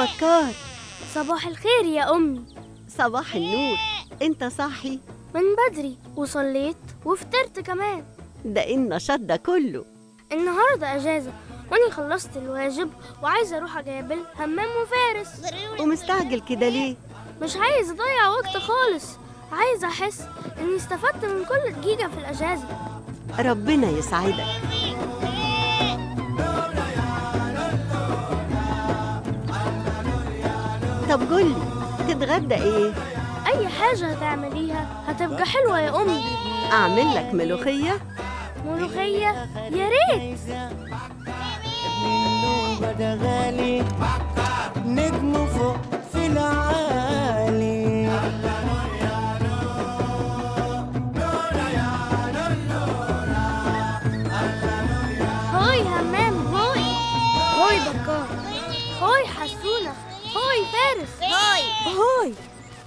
بكار. صباح الخير يا أمي. صباح النور. انت صاحي؟ من بدري وصليت وفطرت كمان. ده ايه النشاط ده كله؟ النهاردة أجازة وأني خلصت الواجب وعايزة أروح أقابل همام وفارس. ومستعجل كده ليه؟ مش عايز أضيع وقت خالص، عايزة أحس إني استفدت من كل دقيقة في الأجازة. ربنا يسعدك. طب قولي، تتغدى ايه؟ أي حاجة هتعمليها هتبقى حلوة يا أمي. اعمل لك ملوخية؟ ملوخية؟ يا ريت. ده غالي نجم فوق في العالي. هاي همام، هاي هاي بكار، هاي حسونة، هاي فارس، هاي.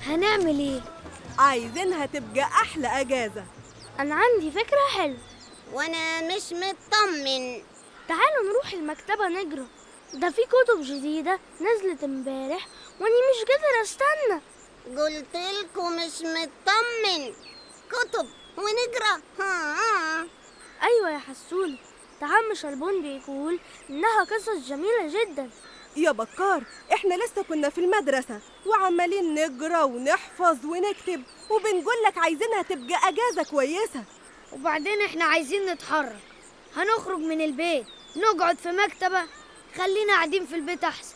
هنعمل ايه؟ عايزينها تبقى أحلى أجازة. أنا عندي فكرة حلوة. وانا مش مطمن. تعالوا نروح المكتبة نقرا، ده في كتب جديدة نزلت امبارح واني مش قادرة استنى. قلتلكوا مش مطمن. كتب ونقرا. ايوه يا حسونة، ده عم شلبون بيقول انها قصص جميلة جدا. يا بكار، احنا لسه كنا في المدرسة وعمالين نقرا ونحفظ ونكتب، وبنقولك عايزينها تبقى أجازة كويسة. وبعدين احنا عايزين نتحرك، هنخرج من البيت نقعد في مكتبة؟ خلينا قاعدين في البيت احسن.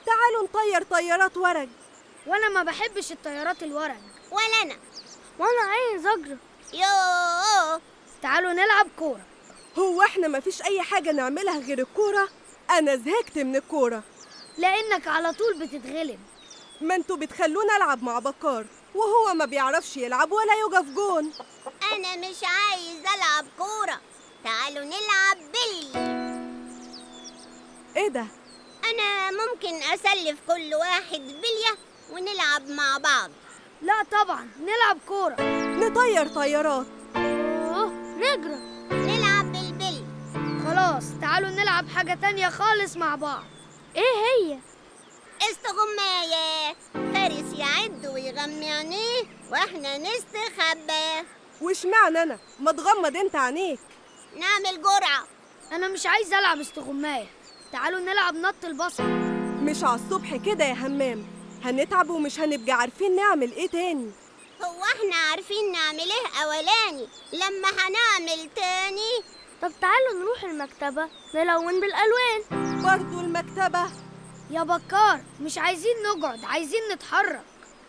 تعالوا نطير طيارات ورق. وانا ما بحبش الطيارات الورق. ولا انا. وانا عايز اقرا. يوه. تعالوا نلعب كورة. هو احنا مفيش أي حاجة نعملها غير الكورة؟ أنا زهقت من الكورة. لانك على طول بتتغلب. ما انتوا بتخلونا ألعب مع بكار وهو ما بيعرفش يلعب ولا يقف جون. انا مش عايز العب كورة، تعالوا نلعب بلي. ايه ده؟ انا ممكن اسلف كل واحد بلية ونلعب مع بعض. لا طبعا نلعب كورة. نطير طيارات. اوه، نقرا. نلعب بالبلي. خلاص تعالوا نلعب حاجة تانية خالص مع بعض. ايه هي؟ استغماية. فارس يعد ويغمي عينيه واحنا نستخبى. وش معنى أنا؟ ما تغمض انت عينيك. نعمل جرعة. انا مش عايز العب استغماية، تعالوا نلعب نط البصر. مش على الصبح كده يا همام، هنتعب ومش هنبقى عارفين نعمل ايه تاني. هو احنا عارفين نعمل ايه اولاني لما هنعمل تاني؟ طب تعالوا نروح المكتبة نلون بالألوان. برضو المكتبة؟ يا بكار مش عايزين نقعد، عايزين نتحرك.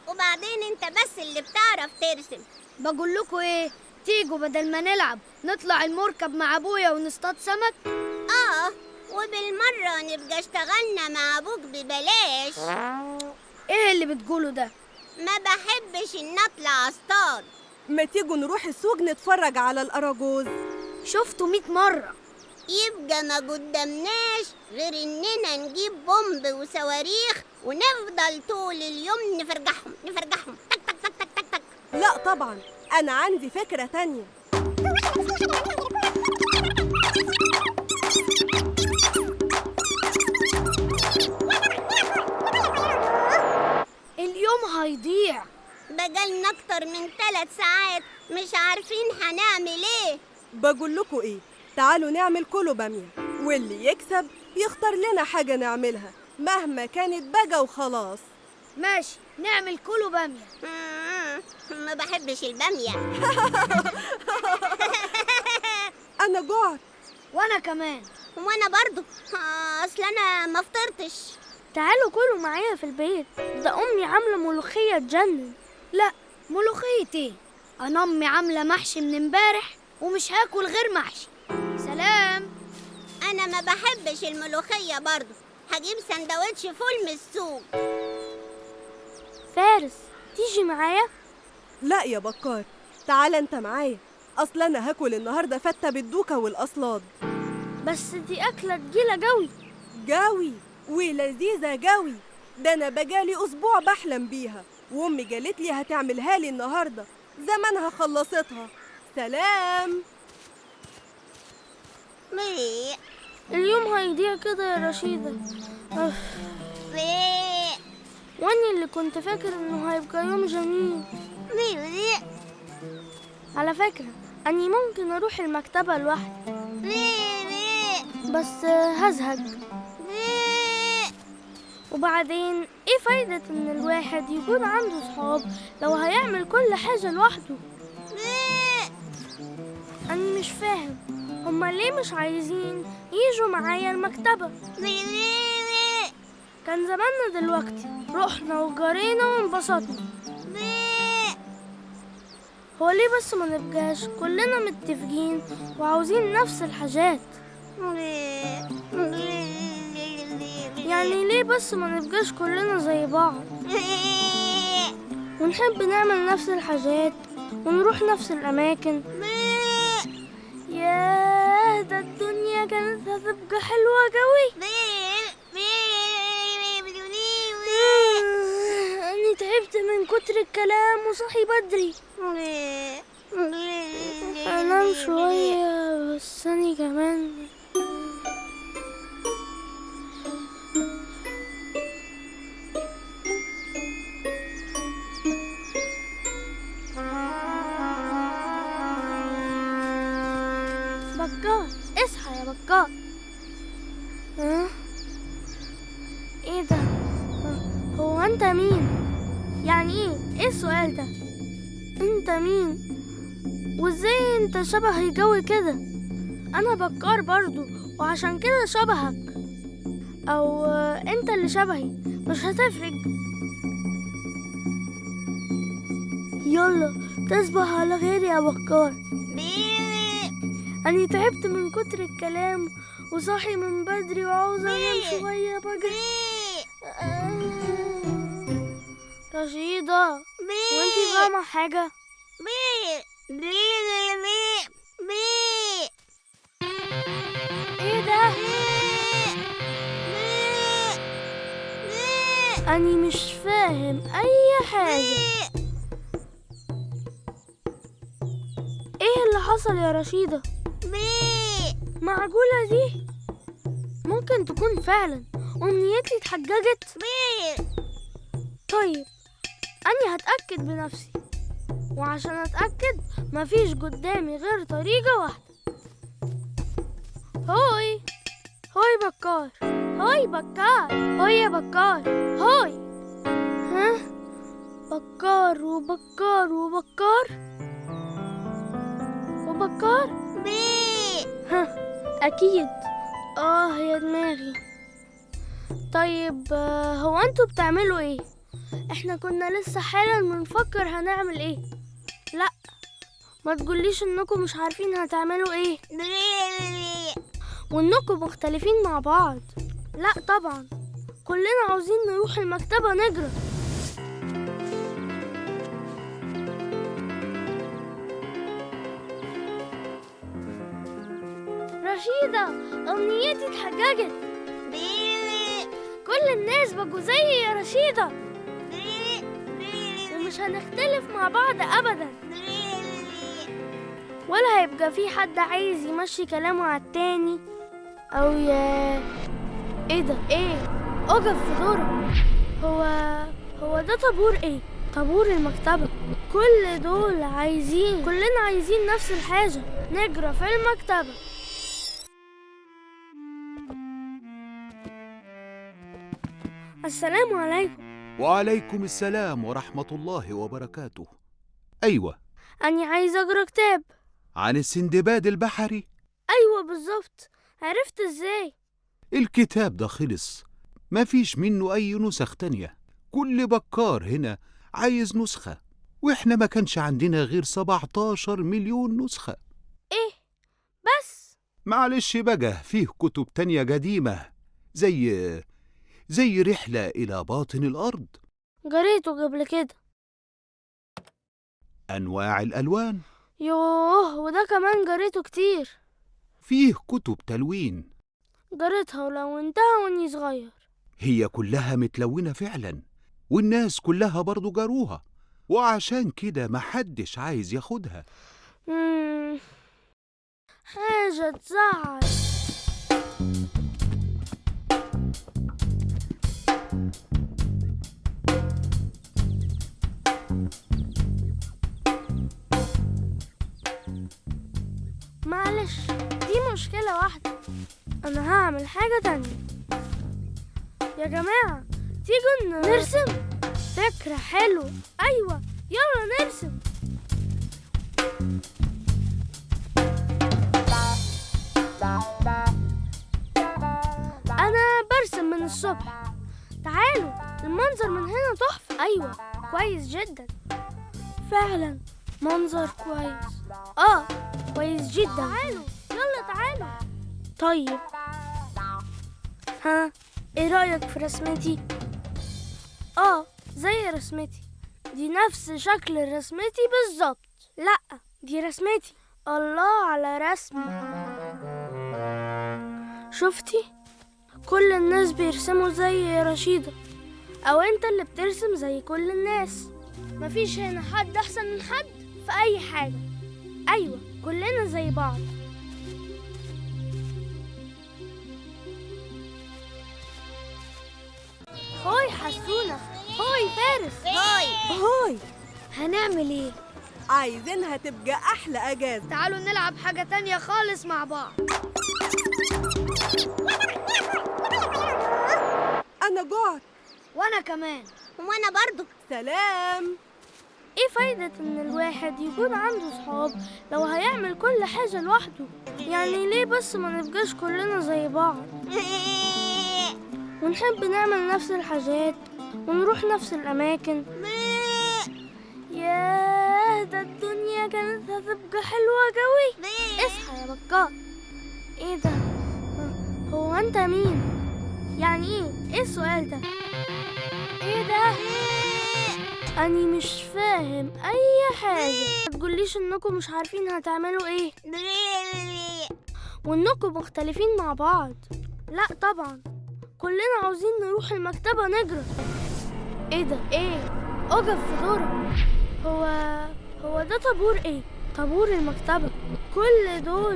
وبعدين انت بس اللي بتعرف ترسم. بقول لكم ايه، تيجوا بدل ما نلعب نطلع المركب مع ابويا ونصطاد سمك. وبالمرة نبقى اشتغلنا مع ابوك ببلاش. ايه اللي بتقوله ده؟ ما بحبش ان اطلع اصطاد. ما تيجوا نروح السوق نتفرج على الأراجوز. شفته 100 مرة. يبقى ما قدامناش غير اننا نجيب بومب وصواريخ ونفضل طول اليوم نفرجحهم تك تك تك تك تك تك. لا طبعا، أنا عندي فكرة تانية. اليوم هيضيع. بقالنا اكتر من 3 ساعات مش عارفين هنعمل ايه. بقول لكم ايه، تعالوا نعمل كله بامية، واللي يكسب يختار لنا حاجة نعملها مهما كانت بقى وخلاص. ماشي، نعمل كله بامية. ما بحبش البامية. أنا جوعت. وانا كمان. وانا برضو اصل انا ما فطرتش. تعالوا كلوا معايا في البيت، ده أمي عاملة ملوخية تجنن. لا، ملوخية ايه؟ انا امي عاملة محشي من امبارح ومش هاكل غير محشي. سلام. انا ما بحبش الملوخية برضو، هجيب سندوتش فول من السوق. فارس، تيجي معايا؟ لا يا بكار، تعال انت معايا، اصل انا هاكل النهارده فتة بالدوكة والاصلاد. بس دي أكلة تقيلة قوي. جاوي ولذيذة جاوي، ده انا بقالي اسبوع بحلم بيها، وامي قالت لي هتعملها لي النهارده، زمانها خلصتها. سلام. مي. اليوم هيضيع كده يا رشيدة. مي. واني اللي كنت فاكر انه هيبقى يوم جميل. على فكرة اني ممكن اروح المكتبة لوحدي، بس هزهق. وبعدين ايه فايدة ان الواحد يكون عنده صحاب لو هيعمل كل حاجة لوحده؟ انا مش فاهم هما ليه مش عايزين يجوا معايا المكتبة. كان زماننا دلوقتي رحنا وجرينا وانبسطنا. هو ليه بس ما نبقاش كلنا متفقين وعاوزين نفس الحاجات؟ يعني ليه بس ما نبقاش كلنا زي بعض ونحب نعمل نفس الحاجات ونروح نفس الأماكن؟ ياه، ده الدنيا كانت هتبقى حلوة قوي. أنا تعبت من كتر الكلام وصحي بدري. أنام شوية بس أنا كمان. بكار، اصحى يا بكار. ايه ده؟ هو انت مين؟ يعني ايه السؤال ده؟ انت مين؟ وازاي انت شبهي قوي كده؟ انا بكار برضو وعشان كده شبهك، او انت اللي شبهي، مش هتفرق. يلا تصبح على خير يا بكار. أنا تعبت من كتر الكلام وصاحي من بدري وعاوزة أنام شوية بقى. رشيدة، وانتي فاهمة حاجة؟ ايه ده؟ أنا مش فاهم أي حاجة. ايه اللي حصل يا رشيدة؟ معقولة دي؟ ممكن تكون فعلا أمنيتي اتحققت؟ طيب أنا هتأكد بنفسي، وعشان أتأكد مفيش قدامي غير طريقة واحدة. هوي هوي بكار، هوي بكار، هوي يا بكار، هوي. ها؟ بكار وبكار وبكار وبكار. ها، أكيد. يا دماغي. طيب هو انتوا بتعملوا ايه؟ احنا كنا لسه حالا بنفكر هنعمل ايه. لا، ما تقوليش انكم مش عارفين هتعملوا ايه وانكم مختلفين مع بعض. لا طبعا، كلنا عاوزين نروح المكتبة نقرا. رشيدة، أمنيتي اتحققت. كل الناس بقوا زيي يا رشيدة، ومش هنختلف مع بعض أبدا، ولا هيبقى في حد عايز يمشي كلامه على التاني أو ايه ده؟ ايه؟ اقف في دورك. هو ده طابور ايه؟ طابور المكتبة. كل دول كلنا عايزين نفس الحاجة، نقرا في المكتبة. السلام عليكم. وعليكم السلام ورحمة الله وبركاته. أيوة، أنا عايزة أقرأ كتاب عن السندباد البحري. أيوة بالظبط. عرفت إزاي؟ الكتاب ده خلص، مفيش منه أي نسخ تانية. كل بكار هنا عايز نسخة، وإحنا ما كانش عندنا غير 17 مليون نسخة. إيه بس؟ معلش بقى، فيه كتب تانية قديمة زي رحلة إلى باطن الأرض، قريته قبل كده. أنواع الألوان. يوه، وده كمان قريته كتير. فيه كتب تلوين، قريتها ولونتها واني صغير. هي كلها متلونة فعلا، والناس كلها برضو جاروها، وعشان كده محدش عايز ياخدها. حاجة تزعل. معلش، دي مشكلة واحدة. أنا هعمل حاجة تانية. يا جماعة تيجوا نرسم. فكرة حلوة. أيوة، يلا نرسم. أنا برسم من الصبح. تعالوا، المنظر من هنا تحفة. أيوة، كويس جدا. فعلا منظر كويس. كويس جدا. تعالوا، يلا تعالوا. طيب، ها، ايه رأيك في رسمتي؟ زي رسمتي. دي نفس شكل رسمتي بالظبط. لا، دي رسمتي. الله على رسمي. شفتي؟ كل الناس بيرسموا زي رشيدة، او انت اللي بترسم زي كل الناس. مفيش هنا حد احسن من حد في اي حاجة. ايوه، كلنا زي بعض. هاي حسونة، هاي فارس، هاي، هنعمل ايه؟ عايزينها تبقى أحلى أجازة. تعالوا نلعب حاجة تانية خالص مع بعض. أنا جوعت. وانا كمان. وانا برضو. سلام. ايه فايدة ان الواحد يكون عنده صحاب لو هيعمل كل حاجة لوحده؟ يعني ليه بس ما نبقاش كلنا زي بعض ونحب نعمل نفس الحاجات ونروح نفس الأماكن؟ ياه، ده الدنيا كانت هتبقى حلوة قوي. اصحى يا بكار. ايه ده؟ هو انت مين؟ يعني ايه السؤال ده؟ ايه ده؟ أني مش فاهم أي حاجة. ما تقوليش إنكم مش عارفين هتعملوا إيه وإنكم مختلفين مع بعض. لا طبعا، كلنا عاوزين نروح المكتبة نجري. إيه ده؟ إيه؟ أقف في دورك. هو ده طابور إيه؟ طابور المكتبة. كل دول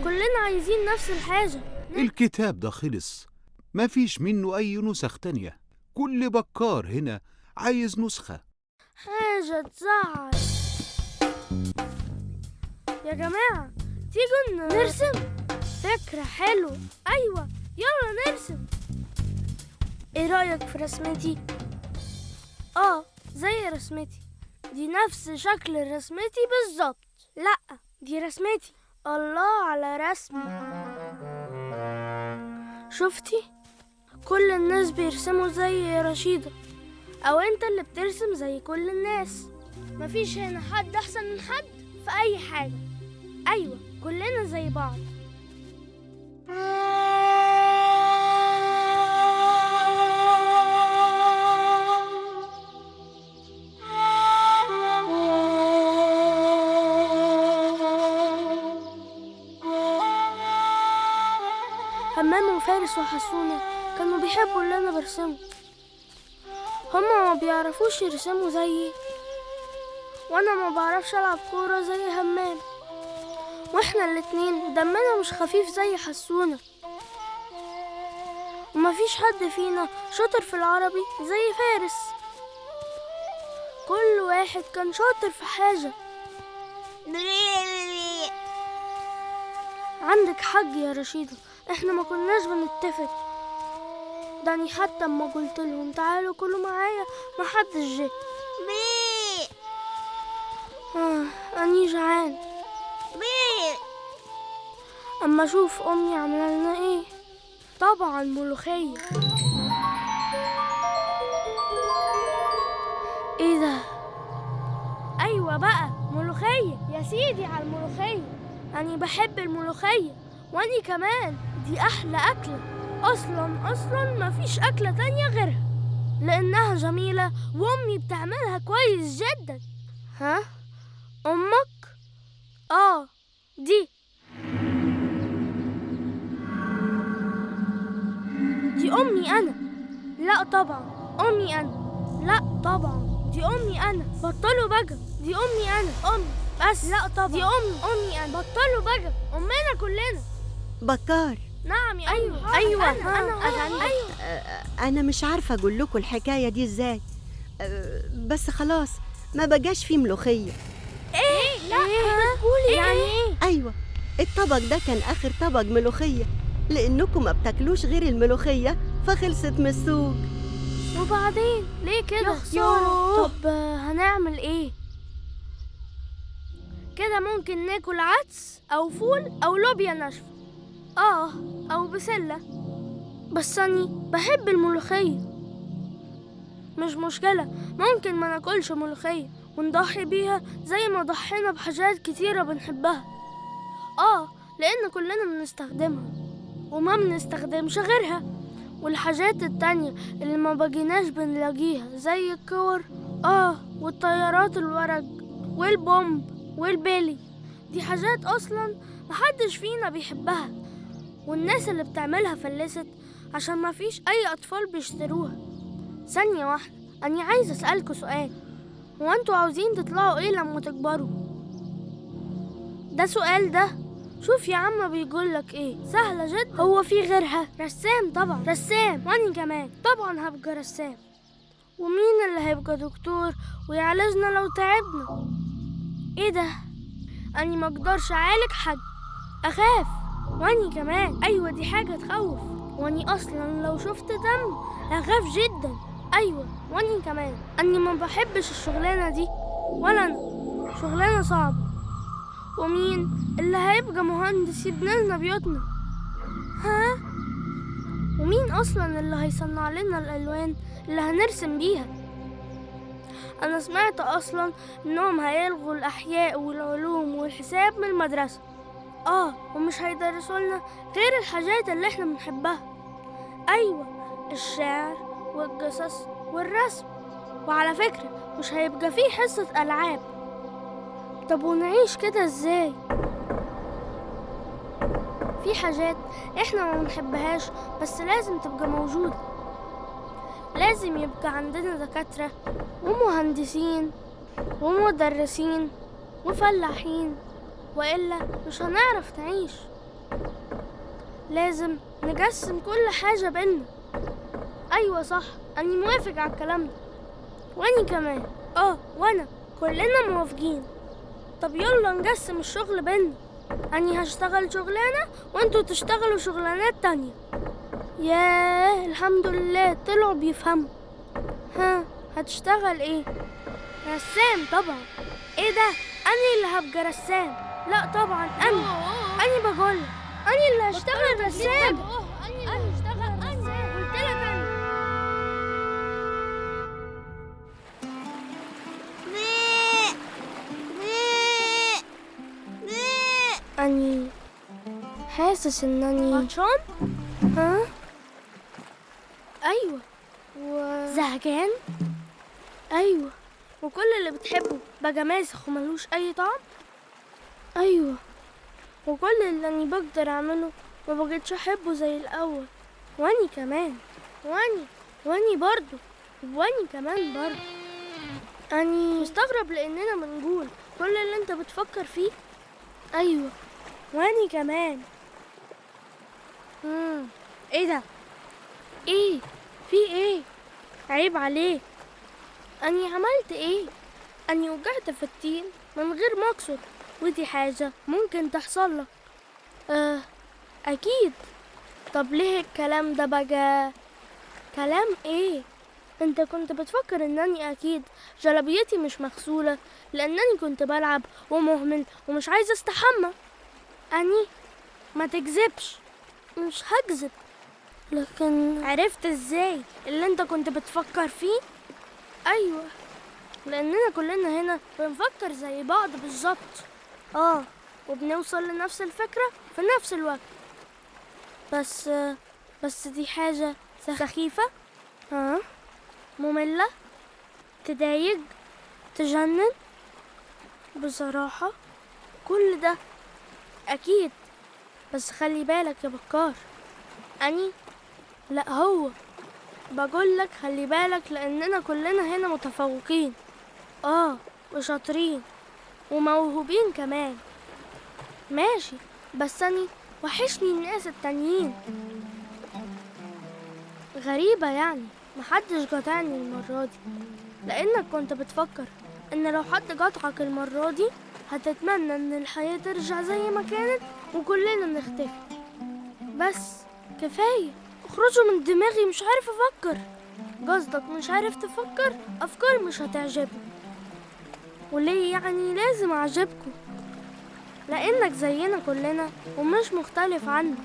كلنا عايزين نفس الحاجة. الكتاب ده خلص، مفيش منه أي نسخ تانية. كل بكار هنا عايز نسخة. حاجة تزعل. يا جماعة تيجوا نرسم. فكرة حلوة. أيوة، يلا نرسم. ايه رأيك في رسمتي؟ زي رسمتي. دي نفس شكل رسمتي بالظبط. لا، دي رسمتي. الله على رسمي. شفتي؟ كل الناس بيرسموا زي رشيدة، او انت اللي بترسم زي كل الناس. مفيش هنا حد احسن من حد في اي حاجة. ايوه، كلنا زي بعض. همام وفارس وحسونة كانوا بيحبوا اللي انا برسمه. هما ما بيعرفوش يرسموا زيي، وانا ما بعرفش العب كورة زي همام، واحنا الاتنين دمنا مش خفيف زي حسونة، ومفيش حد فينا شاطر في العربي زي فارس. كل واحد كان شاطر في حاجة. عندك حق يا رشيدة، احنا ما كناش بنتفق. داني حتى اما قلت لهم تعالوا كلوا معايا ما حدش جه. اني جعان. اما اشوف امي عامله لنا ايه. طبعا ملوخيه. ايه ده؟ ايوه بقى ملوخيه يا سيدي. على الملوخيه، اني بحب الملوخيه، واني كمان دي احلى اكله. اصلا مفيش اكله تانية غيرها، لانها جميله وامي بتعملها كويس جدا. ها؟ امك؟ دي امي انا. لا طبعا امي انا. لا طبعا دي امي انا. بطلوا بقى، دي امي انا. امي بس. لا طبعا دي امي انا. بطلوا بقى، امنا كلنا. بكار، نعم يا ايوه أنا. أنا مش عارفة أقول لكم الحكاية دي إزاي. بس خلاص ما بقاش فيه ملوخية. ايه؟ لا تقولي يعني ايه؟ أيوة، الطبق ده كان آخر طبق ملوخية، لأنكم ما بتاكلوش غير الملوخية فخلصت من السوق. وبعدين ليه كده؟ طب هنعمل ايه؟ كده ممكن ناكل عدس او فول او لوبيا ناشفه، او بسله. بس اني بحب الملوخيه. مش مشكله، ممكن ما ناكلش ملوخيه ونضحي بيها زي ما ضحينا بحاجات كتيره بنحبها. لان كلنا بنستخدمها وما بنستخدمش غيرها، والحاجات التانية اللي ما بجيناش بنلاقيها زي الكور والطيارات الورق والبومب والبيلي. دي حاجات اصلا محدش فينا بيحبها، والناس اللي بتعملها فلست عشان ما فيش اي اطفال بيشتروها. ثانية واحدة، انا عايزة اسألكوا سؤال. هو انتوا عاوزين تطلعوا ايه لما تكبروا؟ ده سؤال ده. شوف يا عم بيقولك ايه، سهلة جدا. هو في غيرها؟ رسام طبعا، رسام. واني كمان طبعا هبقى رسام. ومين اللي هيبقى دكتور ويعالجنا لو تعبنا؟ ايه ده؟ اني ما اقدرش اعالج حد، اخاف. واني كمان. ايوه دي حاجة تخوف. واني اصلا لو شفت دم هخاف جدا. ايوه واني كمان. اني ما بحبش الشغلانة دي، ولا انا. شغلانة صعبة. ومين اللي هيبقى مهندس يبني لنا بيوتنا؟ ومين اصلا اللي هيصنع لنا الالوان اللي هنرسم بيها؟ انا سمعت اصلا انهم هيلغوا الاحياء والعلوم والحساب من المدرسة. ومش هيدرسوا لنا غير الحاجات اللي احنا بنحبها. ايوه، الشعر والقصص والرسم. وعلى فكرة مش هيبقى فيه حصة العاب. طب ونعيش كده ازاي؟ في حاجات احنا ما بنحبهاش بس لازم تبقى موجودة. لازم يبقى عندنا دكاترة ومهندسين ومدرسين وفلاحين، وإلا مش هنعرف نعيش. لازم نقسم كل حاجة بينا. أيوة صح، أني موافق على الكلام ده. وأني كمان. وأنا. كلنا موافقين. طب يلا نقسم الشغل بينا. أني هشتغل شغلانة وانتوا تشتغلوا شغلانات تانية. ياه، الحمد لله طلعوا بيفهموا. هتشتغل ايه؟ رسام طبعا. ايه ده؟ أني اللي هبقى رسام؟ لا طبعا أني بقول أني اللي هشتغل رسام. أني اللي هشتغل رسام. قلت لك أنا. أني حاسس إنني عطشان. أيوة. زهقان. أيوة. وكل اللي بتحبه بقى ماسخ وملوش أي طعم. أيوة. وكل اللي أني بقدر أعمله ما بقتش أحبه زي الأول. وأني كمان. وأني برضو. وأني كمان برضو. أني مستغرب لأننا بنقول كل اللي أنت بتفكر فيه. أيوة. وأني كمان. إيه ده؟ إيه؟ في إيه؟ عيب عليك. أني عملت إيه؟ أني وقعت في التين من غير ما أقصد، ودي حاجة ممكن تحصل لك. أكيد. طب ليه الكلام ده بقى؟ كلام إيه؟ أنت كنت بتفكر إنني أكيد جلبيتي مش مغسولة لأنني كنت بلعب ومهمل ومش عايزة استحمى. أني ما تكذبش. مش هكذب. لكن عرفت إزاي اللي أنت كنت بتفكر فيه؟ أيوة، لأننا كلنا هنا بنفكر زي بعض بالظبط. وبنوصل لنفس الفكرة في نفس الوقت. بس دي حاجة سخيفة. مملة، تضايق، تجنن. بصراحة كل ده أكيد. بس خلي بالك يا بكار. أني لا، هو بقول لك خلي بالك لأننا كلنا هنا متفوقين وشاطرين وموهوبين كمان. ماشي، بس أني وحشني الناس التانيين. غريبة يعني محدش قاطعني المرة دي، لأنك كنت بتفكر إن لو حد قاطعك المرة دي هتتمنى إن الحياة ترجع زي ما كانت وكلنا نختفي. بس كفاية، اخرجوا من دماغي، مش عارف افكر. قصدك مش عارف تفكر؟ افكار مش هتعجبني. وليه يعني لازم اعجبكم؟ لانك زينا كلنا ومش مختلف عنا،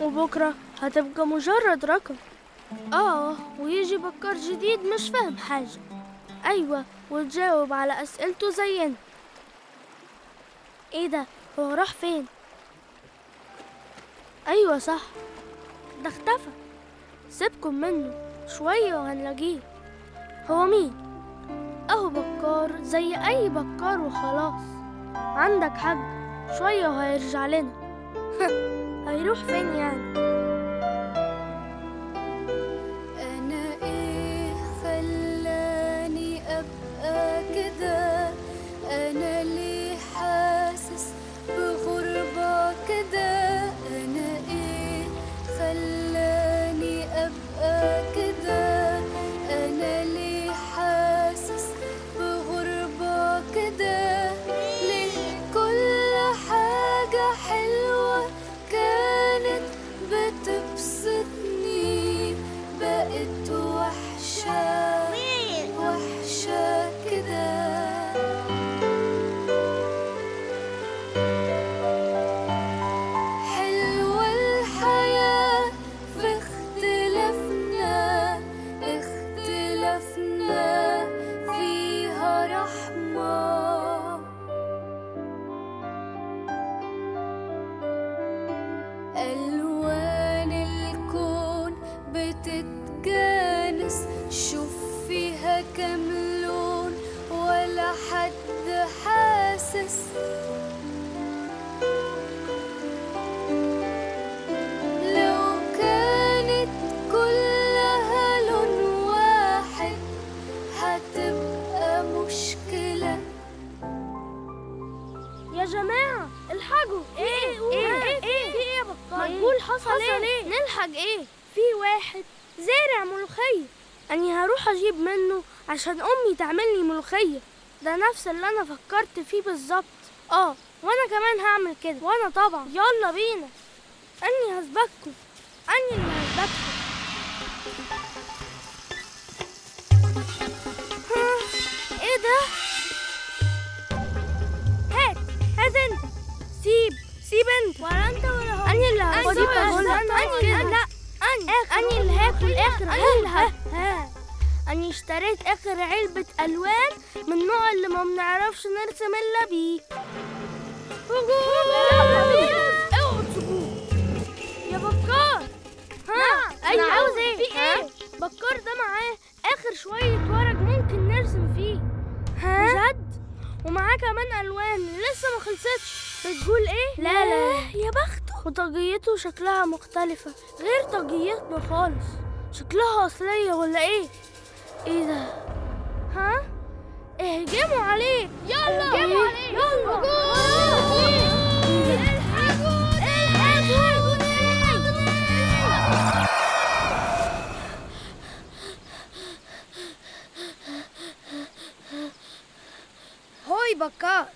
وبكرة هتبقى مجرد رقم. ويجي بكار جديد مش فاهم حاجة، ايوه، وتجاوب على اسئلته زينا. ايه ده؟ هو راح فين؟ ايوه صح، ده اختفى. سيبكم منه شوية وهنلاقيه. هو مين؟ اهو بكار زي اي بكار وخلاص. عندك حق، شوية وهيرجع لنا. هيروح فين يعني؟ أنا إيه خلاني أبقى كده؟ أنا ليه حاسس بغربة كده؟ أنا إيه خلاني أبقى كده؟ أنا ليه حاسس بغربة كده؟ ليه كل حاجة حلوة كانت بتبسطني بقت وحشة وحشة كده؟ حلوة الحياة في اختلافنا، اختلافنا فيها رحمة. ألوان الكون بتتجانس، شوف فيها كم لون ولا حد حاسس. لو كانت كلها لون واحد هتبقى مشكلة. يا جماعة الحقوا! ايه في ايه يا بكار؟ مقبول حصل ايه؟ نلحق ايه؟ في واحد زارع ملوخية، اني هروح اجيب منه عشان امي تعمل لي ملوخية. ده نفس اللي انا فكرت فيه بالظبط. وانا كمان هعمل كده. وانا طبعا. يلا بينا، اني هسبقكم، اني اللي هسبقكم. ايه ده؟ هات انت. سيب انت. ولا انت ولا هو. اني اللي هاكل. اني اللي هاكل اخر اني اشتريت اخر علبة الوان من النوع اللي ما بنعرفش نرسم الا بيه. اوعوا تسيبوه يا بكار. ايوه، عاوز ايه؟ في ايه؟ بكار ده معاه اخر شوية ورق ممكن نرسم فيه. بجد؟ ومعاه كمان الوان لسه ما خلصتش. بتقول ايه؟ لا يا بخته. وطاقيته شكلها مختلفة غير طاقيتنا خالص. شكلها اصلية ولا ايه؟ ايه ده؟ اهجموا عليه. يلا اهجموا عليه. يلا هوي بكار،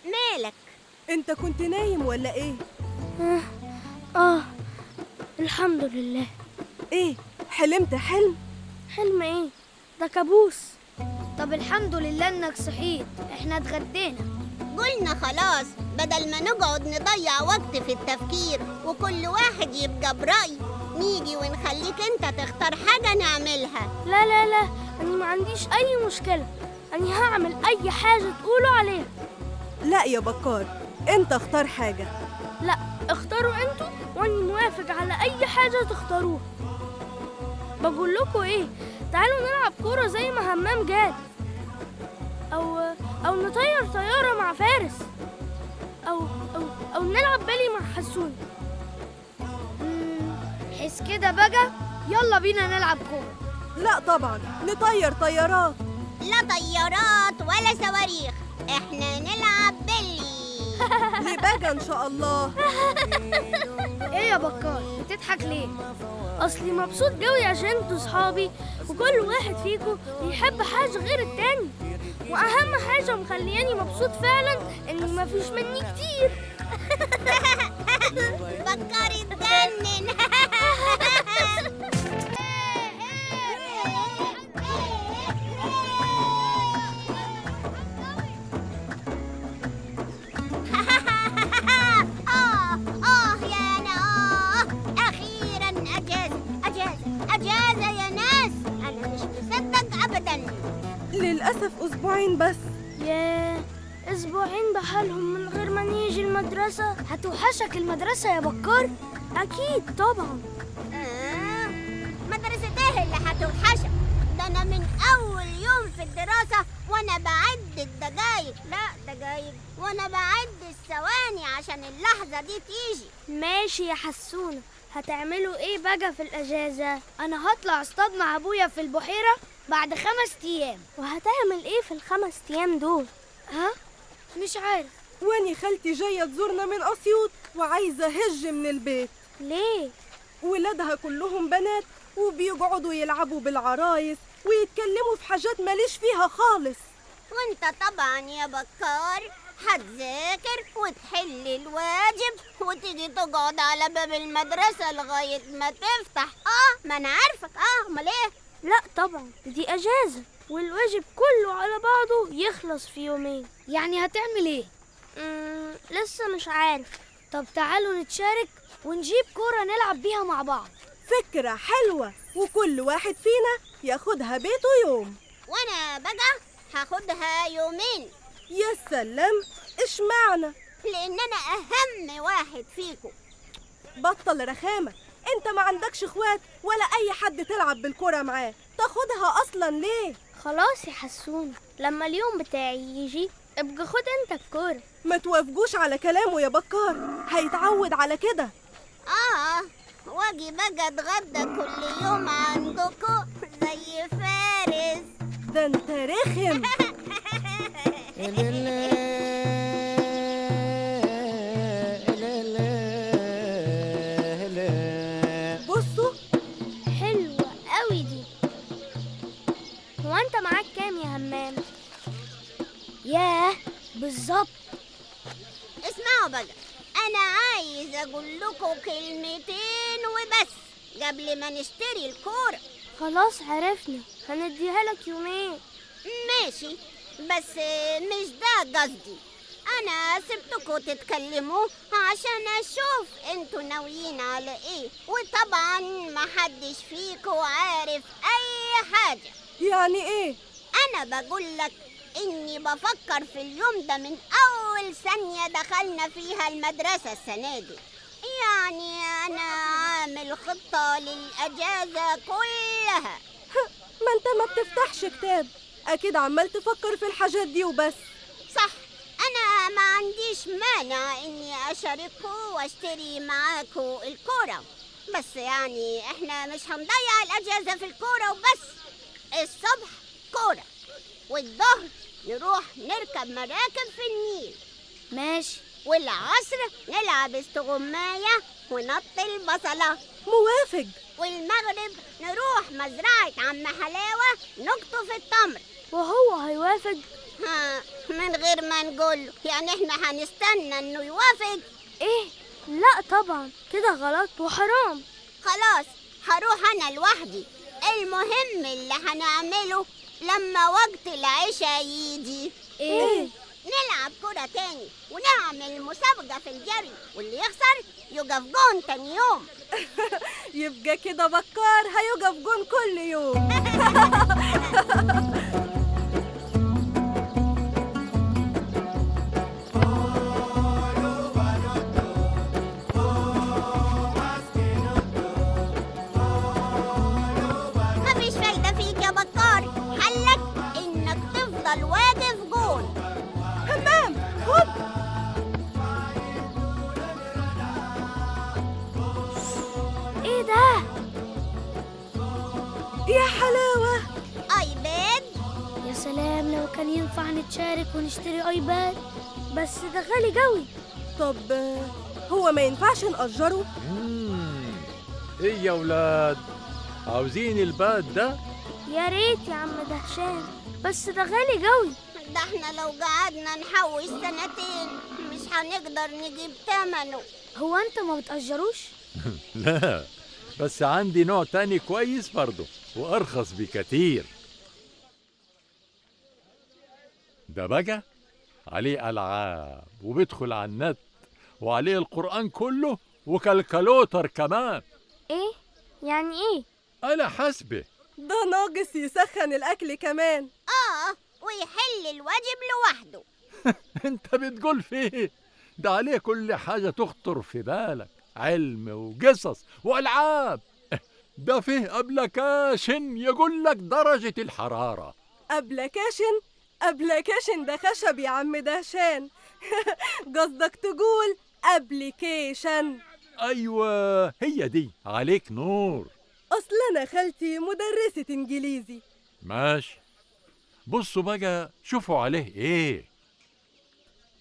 مالك؟ انت كنت نايم ولا ايه؟ الحمد لله. ايه، حلمت حلم؟ حلم ايه؟ ده كابوس. طب الحمد لله انك صحيت، احنا اتغدينا. قلنا خلاص بدل ما نقعد نضيع وقت في التفكير وكل واحد يبقى برأي، نيجي ونخليك انت تختار حاجة نعملها. لا أنا ما عنديش أي مشكلة، أنا هعمل أي حاجة تقولوا عليها. لا يا بكار، انت اختار حاجة. لا، اختاروا انتوا وأني موافق على أي حاجة تختاروها. بقول لكم إيه، تعالوا نلعب كورة زي ما همام جاد، أو نطير طيارة مع فارس، أو نلعب بالي مع حسون. حس كده بقى، يلا بينا نلعب كورة. لا طبعا، نطير طيارات. لا طيارات ولا صواريخ، احنا نلعب بلي. ليه بقى ان شاء الله؟ ايه يا بكار بتضحك ليه؟ أصلي مبسوط قوي عشان انتوا صحابي، وكل واحد فيكم بيحب حاجة غير التاني. واهم حاجه مخلياني مبسوط فعلا ان مفيش مني كتير. بكار اتجنن. يا أنا أخيرا أجازة يا ناس. أنا مش مصدق أبدا. للأسف أسبوعين بس. ياه، اسبوعين بحالهم من غير ما نيجي المدرسه. هتوحشك المدرسة يا بكار؟ اكيد طبعا. مدرسة إيه اللي هتوحشك؟ ده أنا من أول يوم في الدراسة وأنا بعد الدقايق، لا دقايق، وأنا بعد الثواني عشان اللحظة دي تيجي. ماشي يا حسونة، هتعملوا ايه بقى في الاجازة؟ أنا هطلع اصطاد مع أبويا في البحيرة بعد 5 أيام. وهتعمل ايه في ال5 أيام دول؟ ها؟ مش عارف. واني خالتي جاية تزورنا من أسيوط وعايزة هج من البيت. ليه؟ ولادها كلهم بنات وبيقعدوا يلعبوا بالعرايس ويتكلموا في حاجات ماليش فيها خالص. وانت طبعا يا بكار هتذاكر وتحل الواجب وتيجي تقعد على باب المدرسة لغاية ما تفتح. ما انا عارفك. امال ايه؟ لا طبعا، دي اجازة والواجب كله على بعضه يخلص في يومين. يعني هتعمل ايه؟ لسه مش عارف. طب تعالوا نتشارك ونجيب كورة نلعب بيها مع بعض. فكرة حلوة، وكل واحد فينا ياخدها بيته يوم. وانا بقى هاخدها يومين. يا سلام، اشمعنى؟ لان انا اهم واحد فيكم. بطل رخامة، انت ما عندكش اخوات ولا اي حد تلعب بالكرة معاه، تاخدها اصلا ليه؟ خلاص يا حسونة، لما اليوم بتاعي يجي ابقى خد انت الكورة. ما توافقوش على كلامه يا بكار، هيتعود على كده. واجي بقى اتغدى كل يوم عندكم زي فارس. ده انت رخم. بصوا، حلوة قوي دي. هو انت معاك كام يا همام؟ ياه، بالظبط. اسمعوا بقى، انا عايز اقول لكم كلمتين وبس قبل ما نشتري الكورة. خلاص عرفنا، هنديها لك يومين. ماشي، بس مش ده قصدي. انا سبتكم تتكلموا عشان اشوف انتوا ناويين على ايه، وطبعا محدش فيكم عارف اي حاجة. يعني ايه؟ انا بقول لك اني بفكر في اليوم ده من اول ثانية دخلنا فيها المدرسة السنة دي. يعني انا عامل خطة للاجازة كلها. ما انت ما بتفتحش كتاب، اكيد عمال تفكر في الحاجات دي وبس. صح، انا ما عنديش مانع اني اشارككم واشتري معاكم الكورة، بس يعني احنا مش هنضيع الاجازة في الكورة وبس. الصبح كورة، والظهر نروح نركب مراكب في النيل. ماشي. والعصر نلعب استغماية ونط البصلة. موافق. والمغرب نروح مزرعة عم حلاوة نقطف التمر. وهو هيوافق؟ من غير ما نقوله، يعني احنا هنستنى انه يوافق؟ ايه، لا طبعا، كده غلط وحرام. خلاص، هروح انا لوحدي. المهم اللي هنعمله لما وقت العشاء يجي ايه؟ نلعب كرة تاني ونعمل مسابقة في الجري، واللي يخسر يقف جون تاني يوم. يبقى كده بكار هيقف جون كل يوم. مفيش فايدة فيك يا بكار، حلك انك تفضل واقف جون. همام، خد. ايه ده؟ يا حلاوة، ايباد. يا سلام، لو كان ينفع نتشارك ونشتري ايباد. بس ده غالي قوي. طب هو ما ينفعش نأجره؟ ايه يا ولاد، عاوزين الباد ده؟ يا ريت يا عم دهشان. بس ده غالي قوي. ده احنا لو قعدنا نحوش سنتين مش هنقدر نجيب ثمنه. هو انت ما بتأجروش؟ لا، بس عندي نوع تاني كويس برضه وأرخص بكتير. ده بقى عليه ألعاب وبيدخل على النت وعليه القرآن كله وكالكالوتر كمان. ايه يعني ايه؟ على حسبه. ده ناقص يسخن الأكل كمان. ويحل الواجب لوحده. انت بتقول فيه؟ ده عليه كل حاجة تخطر في بالك، علم وقصص وألعاب. ده فيه أبلكاشن يقول لك درجة الحرارة. أبلكاشن ده خشب يا عم دهشان. قصدك تقول أبليكيشن. أيوة هي دي، عليك نور. أصل أنا خالتي مدرسة إنجليزي. ماشي، بصوا بقى شوفوا عليه إيه.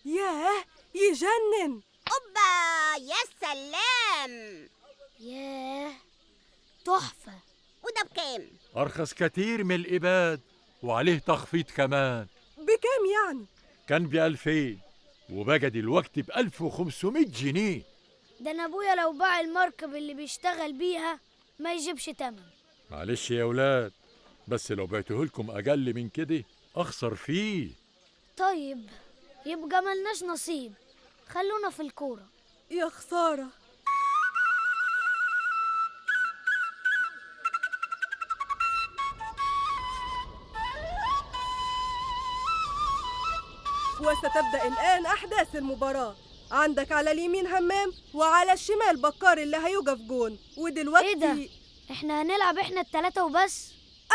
ياه يجنن. أوبا يا سلام. ياه تحفة. وده بكام؟ أرخص كتير من الإباد وعليه تخفيض كمان. بكام يعني؟ كان ب2000 وبقى دلوقتي ب1500 جنيه. ده انا ابويا لو باع المركب اللي بيشتغل بيها ما يجيبش تمن. معلش يا ولاد، بس لو بعته لكم أقل من كده أخسر فيه. طيب يبقى ملناش نصيب، خلونا في الكورة. يا خسارة. وستبدأ الآن أحداث المباراة. عندك على اليمين همام وعلى الشمال بكار اللي هيوقف جون. ودلوقتي ايه ده؟ احنا هنلعب احنا التلاتة وبس؟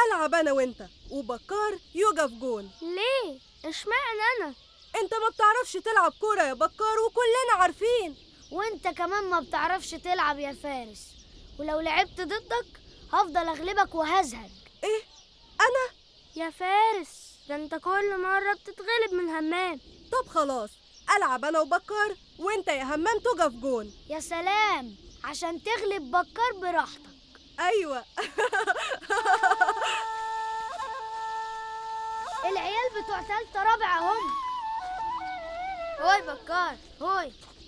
ألعب أنا وأنت وبكار يوقف جون. ليه؟ اشمعنى انا؟ أنت ما بتعرفش تلعب كورة يا بكار وكلنا عارفين. وانت كمان ما بتعرفش تلعب يا فارس، ولو لعبت ضدك هفضل اغلبك وهزهق. إيه؟ أنا؟ يا فارس ده انت كل مرة بتتغلب من همام. طب خلاص، ألعب أنا وبكار وأنت يا همام تقف جون. يا سلام، عشان تغلب بكار براحتك. أيوة. العيال بتوع تالتة رابعة هم. هوي بكار،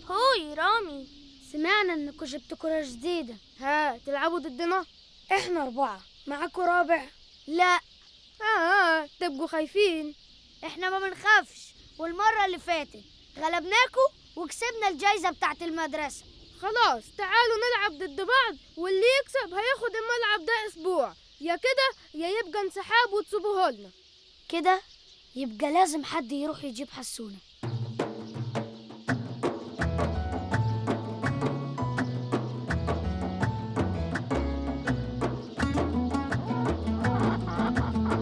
هوي رامي. سمعنا انكوا جبتوا كرة جديدة. ها تلعبوا ضدنا؟ احنا 4، معاكوا رابع؟ لا. تبقوا خايفين. احنا ما بنخافش، والمرة اللي فاتت غلبناكوا وكسبنا الجايزة بتاعت المدرسة. خلاص تعالوا نلعب ضد بعض، واللي يكسب هياخد الملعب ده اسبوع، يا كده يا يبقى انسحاب وتسيبوه لنا. كده يبقى لازم حد يروح يجيب حسونة.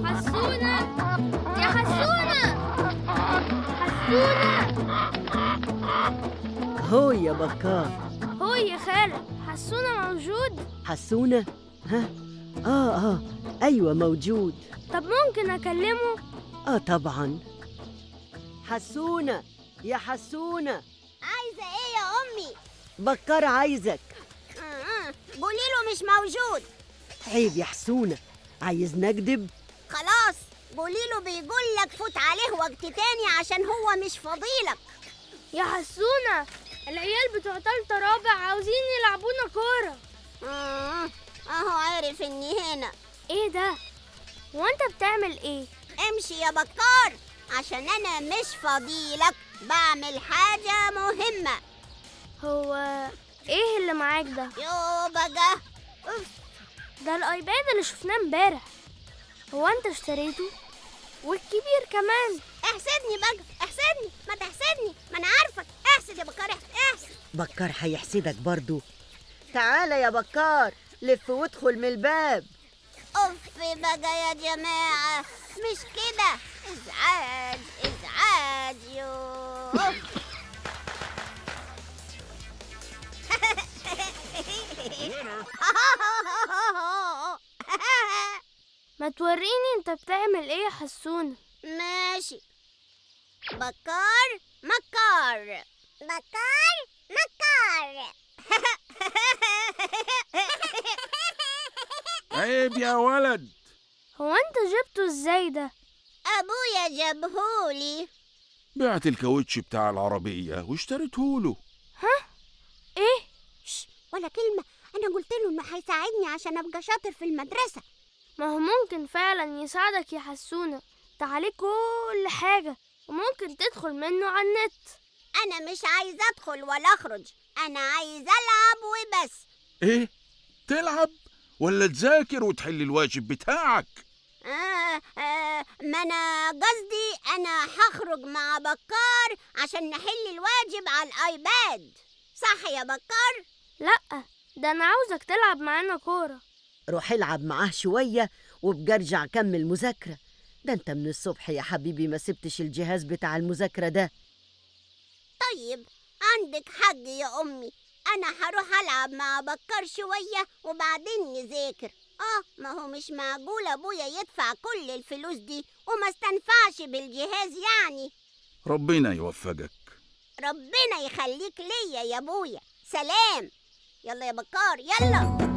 حسونة يا حسونة. هو يا بكار. هو يا خالة، حسونة موجود؟ حسونة؟ ها؟ أيوة موجود. طب ممكن أكلمه؟ طبعا. حسونة يا حسونة. عايزة ايه يا أمي؟ بكار عايزك. قولي له مش موجود. عيب يا حسونة، عايز نكدب؟ خلاص قولي له بيقول لك فوت عليه وقت تاني عشان هو مش فضيلك. يا حسونة العيال بتوع تالتة رابع عاوزين يلعبونا كورة. اهو عارف اني هنا. ايه ده؟ وانت بتعمل ايه؟ امشي يا بكار عشان انا مش فضيلك، بعمل حاجة مهمة. هو ايه اللي معاك ده؟ يو بقى ده الايباد اللي شفناه امبارح. هو انت اشتريته؟ والكبير كمان. احسدني بقى، احسدني، ما تحسدني، ما انا عارفك. احسد يا بكار، احسد. بكار هيحسدك برضو. تعالى يا بكار، لف وادخل من الباب. اوف بقى يا جماعة، مش كده. ازعاج ازعاج. يوه. ما توريني انت بتعمل ايه يا حسونة؟ ماشي. بكار مكار، بكار مكار. عيب يا ولد. هو انت جبته ازاي ده؟ أبويا جابهولي. بعت الكاوتش بتاع العربية واشتريتهوله. ايه؟ ولا كلمة، أنا قلت له إنه هيساعدني عشان أبقى شاطر في المدرسة. ما هو ممكن فعلا يساعدك يا حسونة، ده عليه كل حاجة وممكن تدخل منه على النت. أنا مش عايزة أدخل ولا أخرج، أنا عايزة ألعب وبس. ايه؟ تلعب ولا تذاكر وتحل الواجب بتاعك؟ ما أنا قصدي أنا هخرج مع بكار عشان نحل الواجب على الآيباد، صح يا بكار؟ لأ، ده أنا عاوزك تلعب معانا كورة. روح العب معاه شوية وابقى ارجع كمل مذاكرة. ده انت من الصبح يا حبيبي ما سبتش الجهاز بتاع المذاكرة ده. طيب عندك حق يا أمي، أنا هروح ألعب مع بكار شوية وبعدين نذاكر. ما هو مش معقول أبويا يدفع كل الفلوس دي وما استنفعش بالجهاز يعني. ربنا يوفقك. ربنا يخليك ليا يا أبويا. سلام. يلا يا بكار يلا.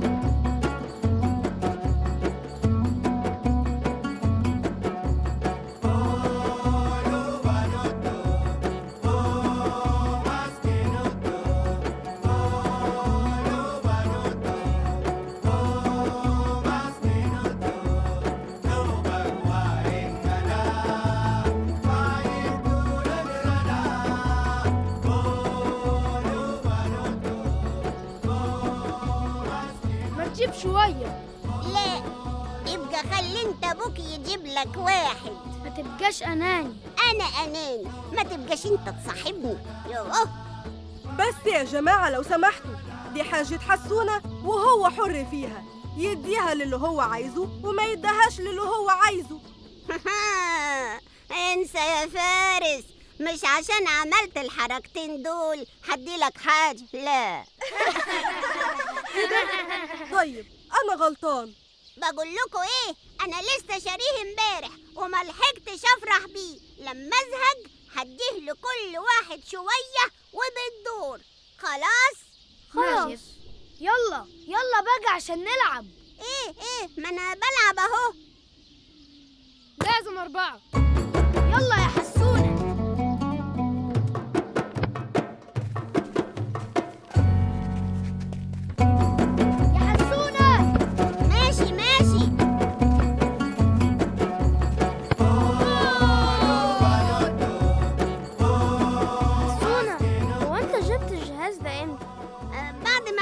جيب شوية. لا، يبقى خلي انت ابوك يجيب لك واحد. ما تبقاش أناني. أنا أناني، ما تبقاش انت تصاحبني. يوه. بس يا جماعة لو سمحتوا، دي حاجة حسونة وهو حر فيها، يديها للي هو عايزه وما يديهاش للي هو عايزه. انسى يا فارس، مش عشان عملت الحركتين دول هديلك حاجة، لا. طيب أنا غلطان. بقول لكم إيه، أنا لسه شاريه امبارح وما لحقتش أفرح بيه. لما أزهق هديه لكل واحد شوية وبالدور. خلاص؟ خلاص. يلا يلا بقى عشان نلعب. إيه ما أنا بلعب أهو. لازم 4. يلا يا حسونة.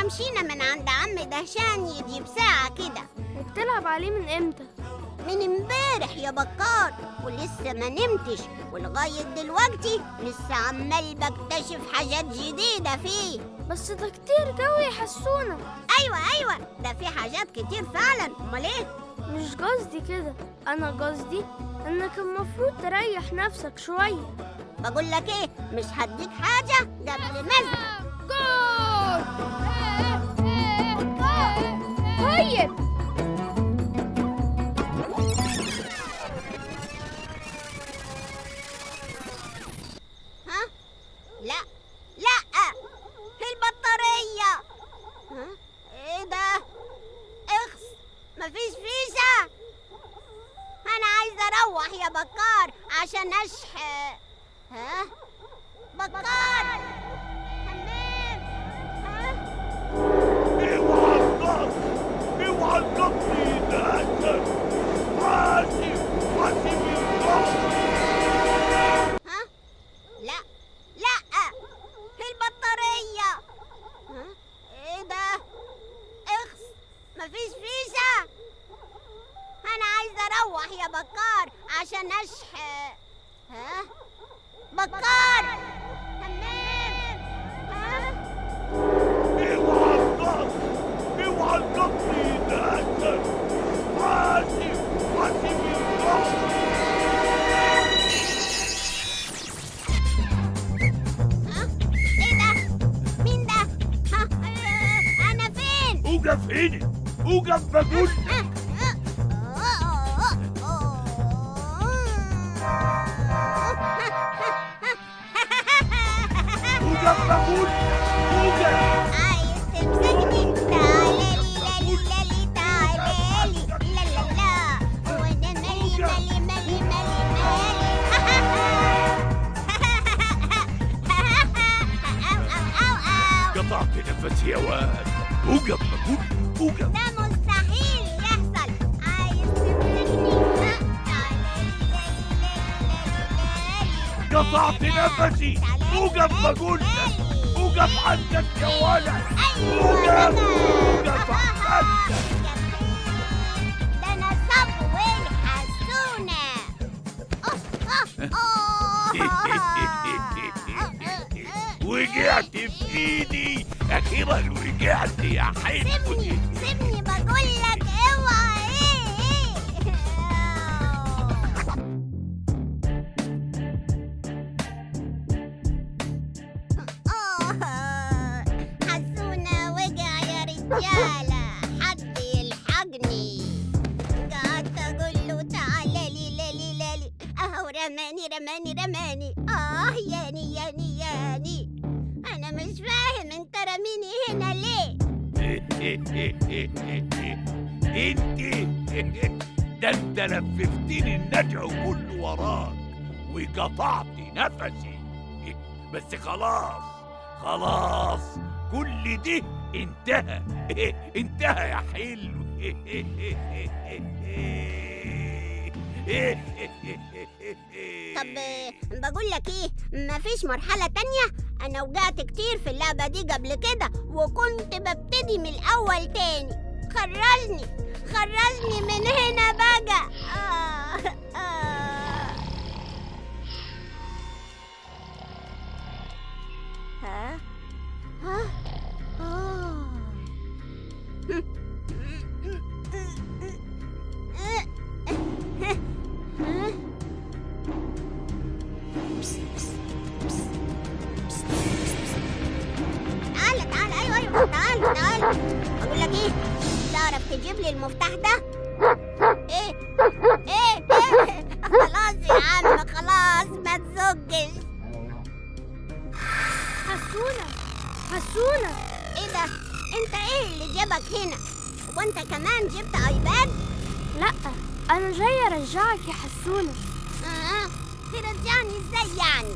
مشينا من عند عم دهشان يجيب ساعة كده. وبتلعب عليه من امتى؟ من امبارح يا بكار، ولسه ما نمتش، ولغاية دلوقتي لسه عمال بكتشف حاجات جديدة فيه. بس ده كتير قوي يا حسونة. ايوه ده في حاجات كتير فعلا. امال ايه؟ مش قصدي كده، انا قصدي انك المفروض تريح نفسك شوية. بقول لك ايه، مش هديك حاجة قبل ما ازهق. جول. طيب ها؟ لا البطارية. ها؟ ايه ده؟ اخس، مفيش فيشة. انا عايزة اروح يا بكار عشان اشحن. ها؟ بكار حمام. ها؟ اوعى القطني ده أسد. حاسب ها؟ لا البطارية. ها؟ ايه ده؟ اخس، مفيش فيشة. انا عايزة اروح يا بكار عشان اشحن. ها؟ بكار حمام. ها؟ اوعى القطني ده أسد. حاسب ايه ده؟ مين ده؟ ها؟ انا فين؟ اوقف هنا، اوقف بقول. اوقف بقول، اوقف. عايز تمسكني؟ تعالي تعالي تعالي لا وانا مالي قطعت نفسي يا واد. اوقف بقول اوقف. ده مستحيل يحصل. عايز تمسكني؟ قطعت نفسي. اوقف بقول لك. اوقف عندك يا ولد. اوقف. اوقف عندك. ده انا صبوي حسونة. وقعت في ايدي. اخيرا وقعت يا حلو. سيبني بقول لك اوعى. حسونة وقع يا رجالة. حد يلحقني. قعدت اقول له تعالى لي لالي لالي. اهو رماني. ياني انا مش فاهم انت رميني هنا ليه. ده انت لففتني النجع كله وراك وقطعت نفسي. بس خلاص كل ده انتهى. انتهى يا حلو. طب بقول لك ايه، مفيش مرحلة تانية؟ انا وقعت كتير في اللعبة دي قبل كده وكنت ببتدي من الاول تاني. خرجني من هنا بقى. ها تعال. اقول لك ايه، تعرف تجيب لي المفتاح ده؟ ايه خلاص يا عم، خلاص ما تزقش. حسونة ايه ده؟ انت ايه اللي جابك هنا؟ وانت كمان جبت ايباد؟ لا، انا جاي ارجعك يا حسونة. ترجعني ازاي يعني؟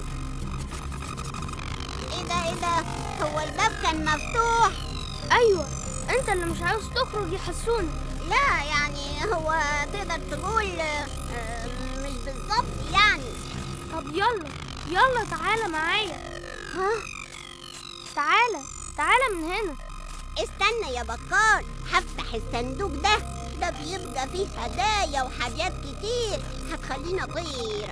ايه ده؟ هو الباب كان مفتوح؟ ايوه، انت اللي مش عاوز تخرج يا حسونة. لا يعني هو تقدر تقول مش بالظبط يعني. طب يلا تعالى معايا. تعالى من هنا. استنى يا بكار، هفتح الصندوق ده بيبقى فيه هدايا وحاجات كتير هتخليني اطير